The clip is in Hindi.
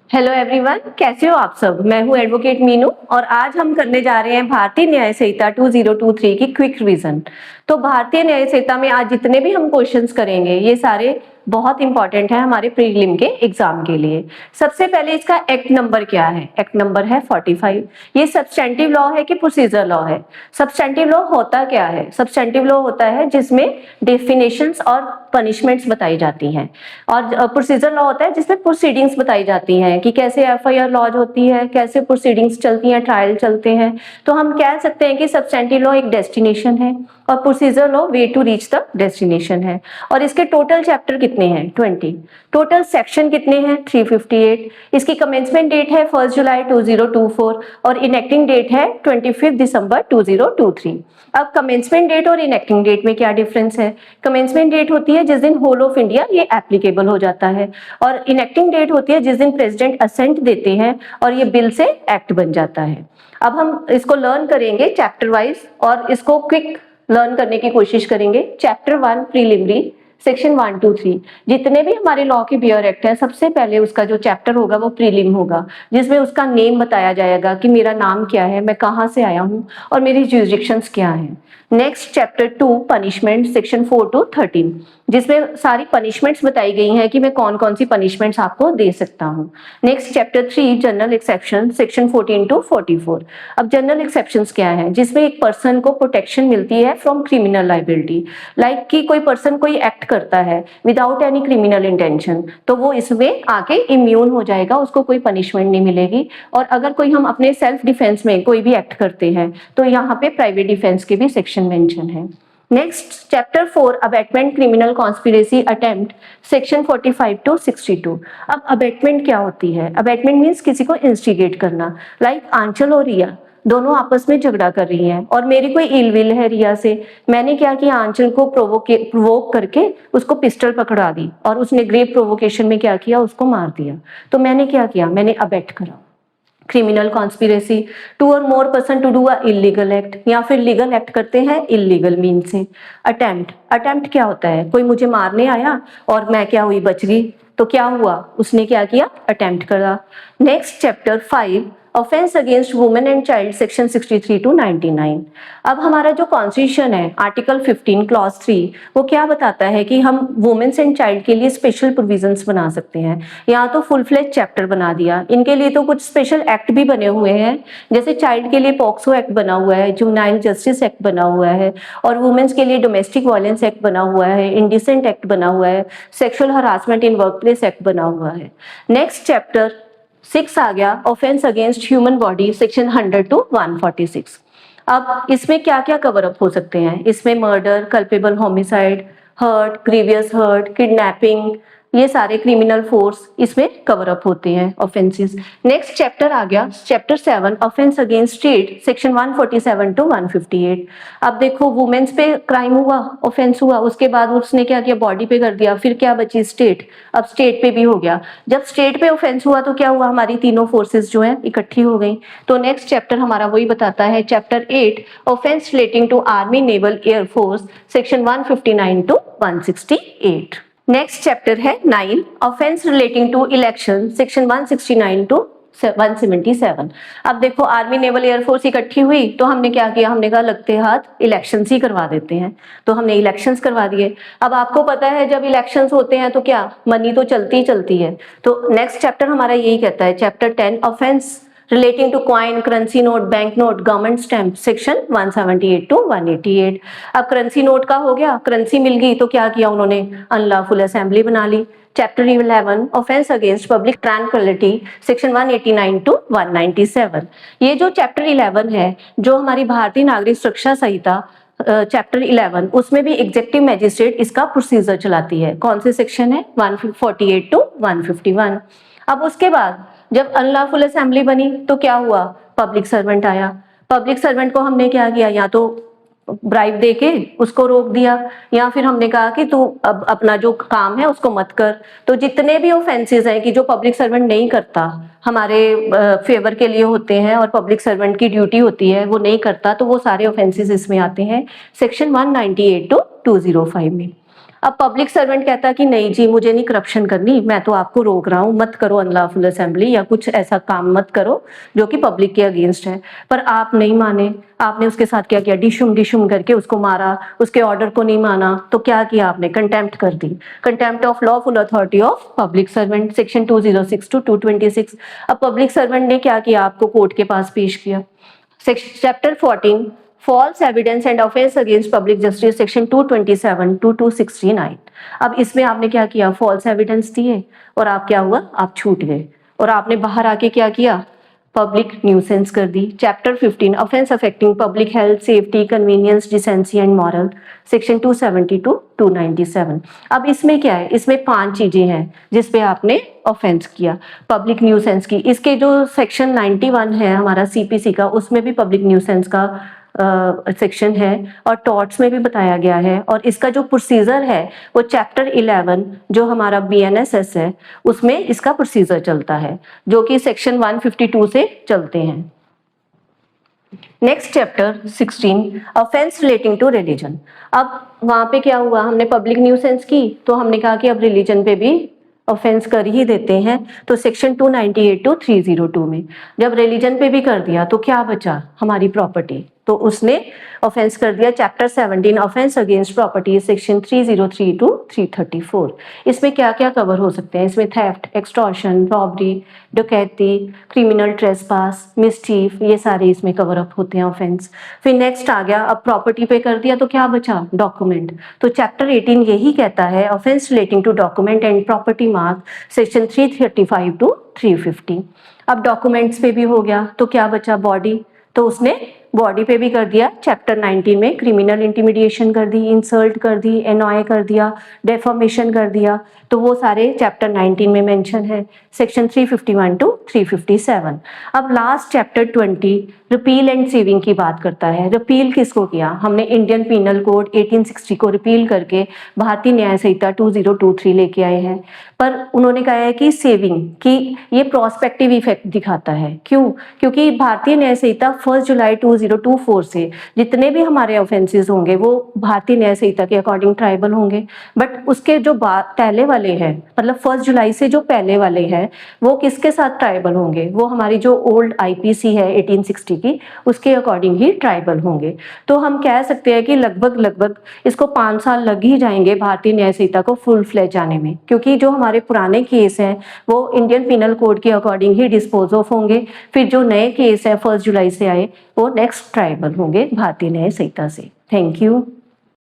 हेलो एवरीवन, कैसे हो आप सब। मैं हूं एडवोकेट मीनू और आज हम करने जा रहे हैं भारतीय न्याय संहिता 2023 की क्विक रिवीजन। तो भारतीय न्याय संहिता में आज जितने भी हम क्वेश्चंस करेंगे ये सारे बहुत इंपॉर्टेंट है हमारे प्रीलिम के एग्जाम के लिए। सबसे पहले इसका एक्ट नंबर क्या है? एक्ट नंबर है 45। ये सब्सटेंटिव लॉ है कि प्रोसीजर लॉ है? सब्सटेंटिव लॉ होता क्या है? सब्सटेंटिव लॉ होता है जिसमें डेफिनेशंस और पनिशमेंट्स बताई जाती हैं, और प्रोसीजर लॉ होता है जिसमें प्रोसीडिंग्स बताई जाती हैं कि कैसे एफआईआर लॉज होती है, कैसे प्रोसीडिंग्स चलती हैं, ट्रायल चलते हैं। तो हम कह सकते हैं कि सब्सटेंटिव लॉ एक डेस्टिनेशन है और procedure law way to reach the destination है। और इसके टोटल चैप्टर कितने हैं? 20। टोटल सेक्शन कितने हैं? 358। इसकी कमेंसमेंट डेट है 1 जुलाई 2024 और इनेक्टिंग डेट है 25 दिसंबर 2023। अब कमेंसमेंट डेट और इनेक्टिंग डेट में क्या डिफरेंस है? कमेंसमेंट डेट होती है जिस दिन होल ऑफ इंडिया ये एप्लीकेबल हो जाता है, और इनेक्टिंग डेट होती है जिस दिन प्रेसिडेंट असेंट देते हैं और ये बिल से एक्ट बन जाता है। अब हम इसको लर्न करेंगे चैप्टर वाइज और इसको क्विक लर्न करने की कोशिश करेंगे। Chapter 1 preliminary, section 1 to 3। जितने भी हमारे लॉ के बियर एक्ट है, सबसे पहले उसका जो चैप्टर होगा वो प्रीलिम होगा, जिसमें उसका नेम बताया जाएगा कि मेरा नाम क्या है, मैं कहाँ से आया हूँ और मेरी ज्यूरिसडिक्शंस क्या हैं। Next chapter 2 punishment, section 4 to 13, जिसमें सारी पनिशमेंट्स बताई गई हैं कि मैं कौन कौन सी पनिशमेंट्स आपको दे सकता हूँ। Next chapter 3 general exception, section 14 to 44। अब जनरल एक्सेप्शंस क्या है? जिसमें एक पर्सन को प्रोटेक्शन मिलती है फ्रॉम क्रिमिनल लाइबिलिटी। लाइक कि कोई पर्सन कोई एक्ट करता है विदाउट एनी क्रिमिनल इंटेंशन, तो वो इसमें आके इम्यून हो जाएगा, उसको कोई पनिशमेंट नहीं मिलेगी। और अगर कोई हम अपने सेल्फ डिफेंस में कोई भी एक्ट करते हैं तो यहाँ पे प्राइवेट डिफेंस के भी सेक्शन मेंशन है। Next chapter 4 abetment criminal conspiracy attempt, section 45 to 62। अब अबेटमेंट क्या होती है? अबेटमेंट मीन्स किसी को इंस्टिगेट करना। लाइक आंचल और रिया दोनों आपस में झगड़ा कर रही हैं और मेरी कोई इल विल है रिया से। मैंने क्या किया? आंचल को प्रोवोक करके उसको पिस्टल पकड़ा दी और उसने ग्रेव प्रोवोकेशन में क्या किया? उसको मार दिया। तो मैंने क्या किया? मैंने अबेट करा। Criminal conspiracy, 2 or more person to do a illegal act, या फिर लीगल एक्ट करते हैं इलीगल मीन से। अटेम्प्ट, अटेम्प्ट क्या होता है? कोई मुझे मारने आया और मैं क्या हुई? बच गई। तो क्या हुआ? उसने क्या किया? अटेम्प्ट करा। Next chapter 5 offence against women and child, section 63 to 99। अब हमारा जो कॉन्स्टिट्यूशन है आर्टिकल 15 क्लॉज 3 वो क्या बताता है कि हम वुमेन्स एंड चाइल्ड के लिए स्पेशल प्रोविजंस बना सकते हैं। यहाँ तो फुल फ्लेज चैप्टर बना दिया। इनके लिए तो कुछ स्पेशल एक्ट भी बने हुए हैं, जैसे चाइल्ड के लिए पॉक्सो एक्ट बना हुआ है, जुवेनाइल जस्टिस एक्ट बना हुआ है, और वुमेन्स के लिए डोमेस्टिक वायलेंस एक्ट बना हुआ है, इंडिसेंट एक्ट बना हुआ है, sexual harassment in work place act बना हुआ है। नेक्स्ट चैप्टर 6 आ गया offence against human body, section 100 to 146। अब इसमें क्या क्या कवर अप हो सकते हैं? इसमें murder, culpable homicide, hurt, grievous hurt, kidnapping, ये सारे क्रिमिनल फोर्स इसमें कवर अप होते हैं ऑफेंसेस। नेक्स्ट चैप्टर आ गया chapter 7 offence against state, section 147 to 158। अब देखो वुमेन्स पे क्राइम हुआ, ऑफेंस हुआ, उसके बाद उसने क्या किया? बॉडी पे कर दिया, फिर क्या बची? स्टेट। अब स्टेट पे भी हो गया। जब स्टेट पे ऑफेंस हुआ तो क्या हुआ? हमारी तीनों फोर्सेस जो है इकट्ठी हो गई। तो नेक्स्ट चैप्टर हमारा वही बताता है, chapter 8 offence relating to army, naval, air force, section 159 to 168। Next chapter है 9 offence relating to election, section 169 to 177। अब देखो आर्मी, नेवल, एयरफोर्स इकट्ठी हुई तो हमने क्या किया? हमने कहा लगते हाथ इलेक्शंस ही करवा देते हैं, तो हमने इलेक्शंस करवा दिए। अब आपको पता है जब इलेक्शंस होते हैं तो क्या मनी तो चलती ही चलती है। तो नेक्स्ट चैप्टर हमारा यही कहता है, chapter 10 offence relating to coin, currency note, bank note, government stamp, section 178 to 188। अब करेंसी नोट का हो गया, करेंसी मिल गई तो क्या किया उन्होंने? अनलॉफुल असेंबली बना ली। Chapter 11 offence against public tranquillity, section 189 to 197। ये जो चैप्टर 11 है, जो हमारी भारतीय नागरिक सुरक्षा संहिता चैप्टर 11, उसमें भी एग्जीक्यूटिव मैजिस्ट्रेट इसका प्रोसीजर चलाती है। कौन से सेक्शन है? 148 to 151। अब उसके बाद जब अनलॉफुल असेंबली बनी तो क्या हुआ? पब्लिक सर्वेंट आया। पब्लिक सर्वेंट को हमने क्या किया? या तो ब्राइब देके उसको रोक दिया, या फिर हमने कहा कि तू अब अपना जो काम है उसको मत कर। तो जितने भी ऑफेंसेस हैं कि जो पब्लिक सर्वेंट नहीं करता, हमारे फेवर के लिए होते हैं और पब्लिक सर्वेंट की ड्यूटी होती है, वो नहीं करता, तो वो सारे ऑफेंसेस इसमें आते हैं सेक्शन 198 to 205 में। अब पब्लिक सर्वेंट कहता है कि नहीं जी मुझे नहीं करप्शन करनी, मैं तो आपको रोक रहा हूँ, मत करो अनलॉफुल असेंबली या कुछ ऐसा काम मत करो जो कि पब्लिक के अगेंस्ट है। पर आप नहीं माने, आपने उसके साथ क्या किया, डिशुम करके उसको मारा, उसके ऑर्डर को नहीं माना, तो क्या किया आपने, कंटेम्प्ट कर दी, contempt of lawful authority of public servant, section 206 to 226। अब पब्लिक सर्वेंट ने क्या किया, आपको कोर्ट के पास पेश किया। Chapter 14 false evidence and offence against public justice, section 227 to 269। अब इसमें आपने क्या किया, फॉल्स एविडेंस दिए और आप क्या हुआ, आप छूट गए और आपने बाहर आके क्या किया, पब्लिक न्यूसेंस कर दी। Chapter 15 offence affecting public health, safety, convenience, decency and moral, section 270 to 297। अब इसमें क्या है, इसमें 5 चीजें हैं जिसपे आपने ऑफेंस किया पब्लिक न्यूसेंस की। इसके जो सेक्शन 91 है हमारा सीपीसी का, उसमें भी पब्लिक न्यूसेंस का सेक्शन है और टॉर्ट्स में भी बताया गया है। और इसका जो प्रोसीजर है वो चैप्टर 11 जो हमारा बीएनएसएस है उसमें इसका प्रोसीजर चलता है, जो कि सेक्शन 152 से चलते हैं। Next chapter 16 offence relating to religion. अब वहां पे क्या हुआ, हमने पब्लिक न्यूसेंस की तो हमने कहा कि अब रिलीजन पे भी ऑफेंस कर ही देते हैं, तो सेक्शन 298 to 302 में जब रिलीजन पे भी कर दिया तो क्या बचा, हमारी प्रॉपर्टी, तो उसने ऑफेंस कर दिया। Chapter 17 offence against property, section 303 to 334। इसमें क्या क्या कवर हो सकते हैं, इसमें थेफ्ट, एक्सटॉर्शन, रॉबरी, डकैती, क्रिमिनल ट्रेसपास, मिसचीफ, ये सारे इसमें कवर अप होते हैं ऑफेंस। फिर नेक्स्ट आ गया, अब प्रॉपर्टी पे कर दिया तो क्या बचा, डॉक्यूमेंट, तो चैप्टर 18 यही कहता है offence relating to document and property mark, section 335 to 350। अब डॉक्यूमेंट्स पे भी हो गया तो क्या बचा, बॉडी, तो उसने बॉडी पे भी कर दिया। चैप्टर 19 में क्रिमिनल इंटिमिडिएशन कर दी, इंसल्ट कर दी, एनॉय कर दिया, डेफॉर्मेशन कर दिया, तो वो सारे चैप्टर 19 में मेंशन है, सेक्शन 351 to 357। अब last chapter 20 repeal and saving की बात करता है। रिपील किसको किया, हमने इंडियन पीनल कोड 1860 को रिपील करके भारतीय न्याय संहिता 2023 लेके आए हैं। पर उन्होंने कहा है कि सेविंग की ये प्रोस्पेक्टिव इफेक्ट दिखाता है। क्यों, क्योंकि भारतीय न्याय संहिता 1 जुलाई 2024 से जितने भी हमारे ऑफेंसेस होंगे वो भारतीय न्याय संहिता के अकॉर्डिंग ट्राइबल होंगे, बट उसके जो पहले वाले हैं, मतलब 1 जुलाई से जो पहले वाले हैं वो किसके साथ ट्राइबल होंगे, वो हमारी जो ओल्ड आईपीसी है 1860 की उसके अकॉर्डिंग ही ट्राइबल होंगे। तो हम कह सकते हैं कि लगभग इसको 5 साल लग ही जाएंगे भारतीय न्याय संहिता को फुल फ्लेज आने में, क्योंकि जो हमारे पुराने केस हैं वो इंडियन पिनल कोड के अकॉर्डिंग ही डिस्पोज ऑफ होंगे, फिर जो नए केस है 1 जुलाई से आए वो नेक्स्ट ट्राइबल होंगे भारतीय न्याय संहिता से। Thank you.